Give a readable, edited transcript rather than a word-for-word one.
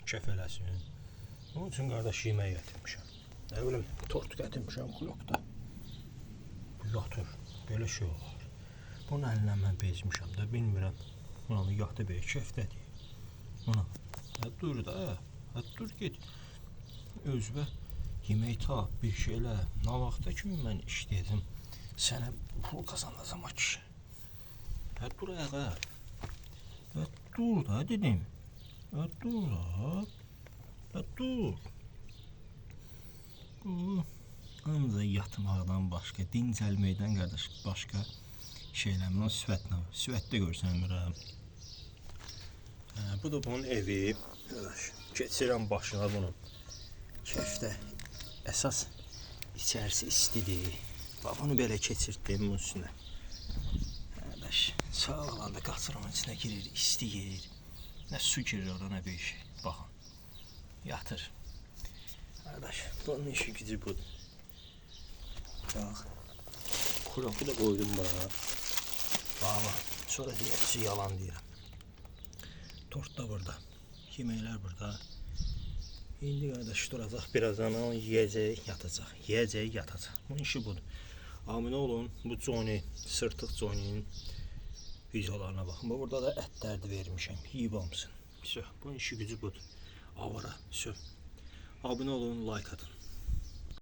kef eləsin. Onun üçün qardaş yemək gətirmişəm. Nə bilim, tort gətirmişəm klokda. Yatır, belə şey olar. Bunun əlindən mən bezmişəm də, bilmirəm. Bunu yatı bir kefdədir. Buna, dur da, dur get. Özbə yemək tap, bir şeylə. Nə vaxta kimi mən işləyəcəm, sənə pul qazanacam ki. Dur ayağa. Dur da dedim. Dur da. Dur. Bu ancaq yatmaqdan başqa, dincəlməkdən qardaş başqa şeylərlə sifətdə görsənmirəm. Bu da bunun evi. Keçirəm başına bunun. Kefdə əsas içərisi istidir. Bunu belə keçirtdim bunun üstünə. Sağ olanda qaçırımın içinə girir, istəyir. Nə su girir ora, nə bir şey. Baxın, yatır. Qardaş, bunun işi gücü budur. Bax, kuroku da qoydum bura. Bax, sonra deyəcək yalan deyirəm. Tort da burada, yeməklər burada. İndi qardaş duracaq birazdan, yiyəcək, yatacaq. Yiyəcək, yatacaq. Bunun işi budur. Abunə olun, bu Johnny, sırtıq Johnny'nin videolarına baxın. Burada da ətlərdi vermişəm, yiyib hamısın. Bunun işi gücü budur. Avara, abunə olun, like atın.